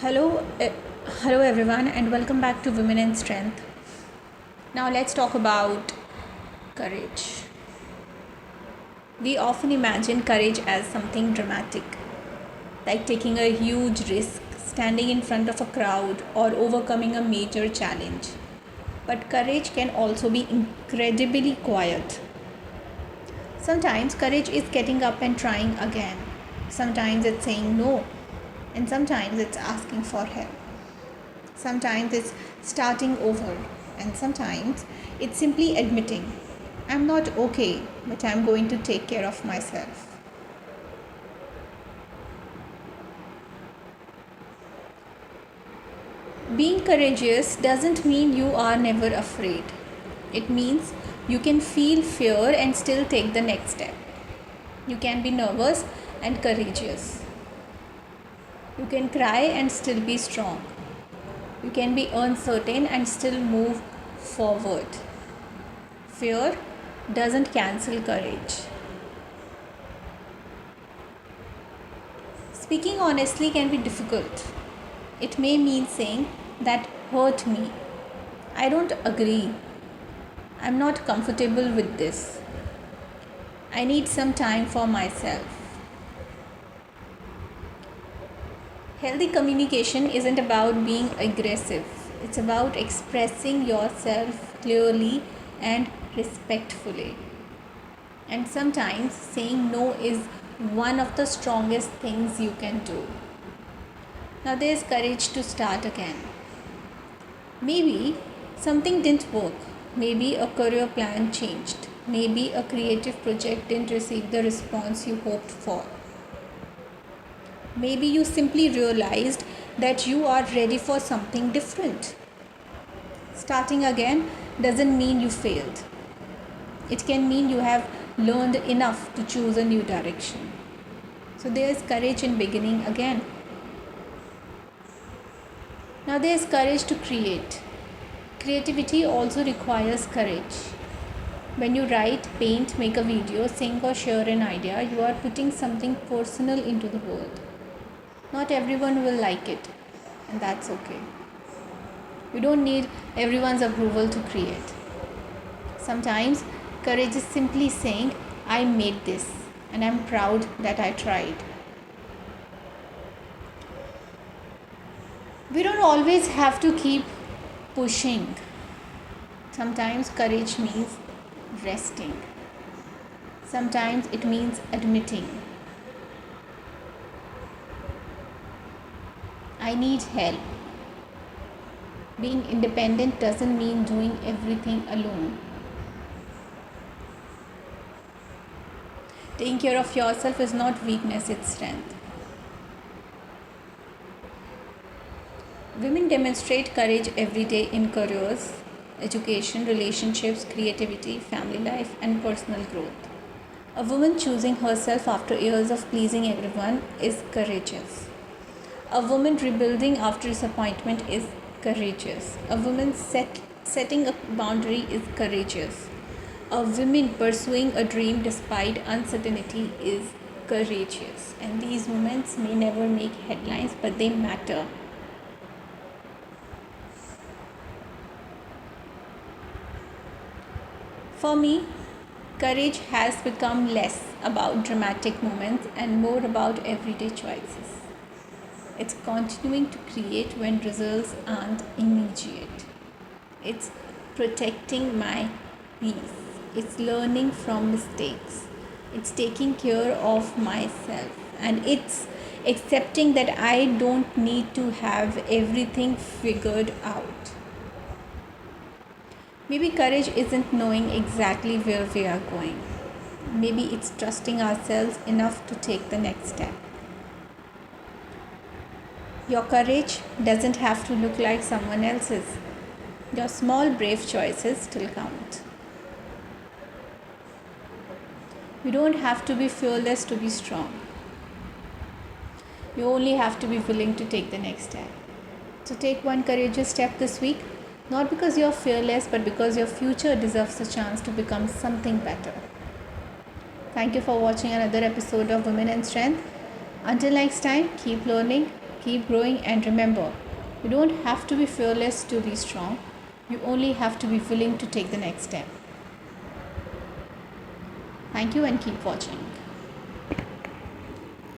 Hello, hello everyone, and welcome back to Women in Strength. Now let's talk about courage. We often imagine courage as something dramatic, like taking a huge risk, standing in front of a crowd, or overcoming a major challenge. But courage can also be incredibly quiet. Sometimes courage is getting up and trying again. Sometimes it's saying no, and sometimes it's asking for help. Sometimes it's starting over, and sometimes it's simply admitting, I'm not okay, but I'm going to take care of myself. Being courageous doesn't mean you are never afraid. It means you can feel fear and still take the next step. You can be nervous and courageous. You can cry and still be strong. You can be uncertain and still move forward. Fear doesn't cancel courage. Speaking honestly can be difficult. It may mean saying, that hurt me. I don't agree. I'm not comfortable with this. I need some time for myself. Healthy communication isn't about being aggressive, it's about expressing yourself clearly and respectfully. And sometimes saying no is one of the strongest things you can do. Now there's courage to start again. Maybe something didn't work. Maybe a career plan changed. Maybe a creative project didn't receive the response you hoped for. Maybe you simply realized that you are ready for something different. Starting again doesn't mean you failed. It can mean you have learned enough to choose a new direction. So there is courage in beginning again. Now there is courage to create. Creativity also requires courage. When you write, paint, make a video, sing, or share an idea, you are putting something personal into the world. Not everyone will like it, and that's okay. You don't need everyone's approval to create. Sometimes courage is simply saying, I made this, and I'm proud that I tried. We don't always have to keep pushing. Sometimes courage means resting. Sometimes it means admitting, I need help. Being independent doesn't mean doing everything alone. Taking care of yourself is not weakness, it's strength. Women demonstrate courage every day in careers, education, relationships, creativity, family life, and personal growth. A woman choosing herself after years of pleasing everyone is courageous. A woman rebuilding after disappointment is courageous. A woman setting a boundary is courageous. A woman pursuing a dream despite uncertainty is courageous. And these moments may never make headlines, but they matter. For me, courage has become less about dramatic moments and more about everyday choices. It's continuing to create when results aren't immediate. It's protecting my peace. It's learning from mistakes. It's taking care of myself. And it's accepting that I don't need to have everything figured out. Maybe courage isn't knowing exactly where we are going. Maybe it's trusting ourselves enough to take the next step. Your courage doesn't have to look like someone else's. Your small, brave choices still count. You don't have to be fearless to be strong. You only have to be willing to take the next step. So take one courageous step this week, not because you're fearless, but because your future deserves a chance to become something better. Thank you for watching another episode of Women in Strength. Until next time, keep learning, keep growing, and remember, you don't have to be fearless to be strong. You only have to be willing to take the next step. Thank you and keep watching.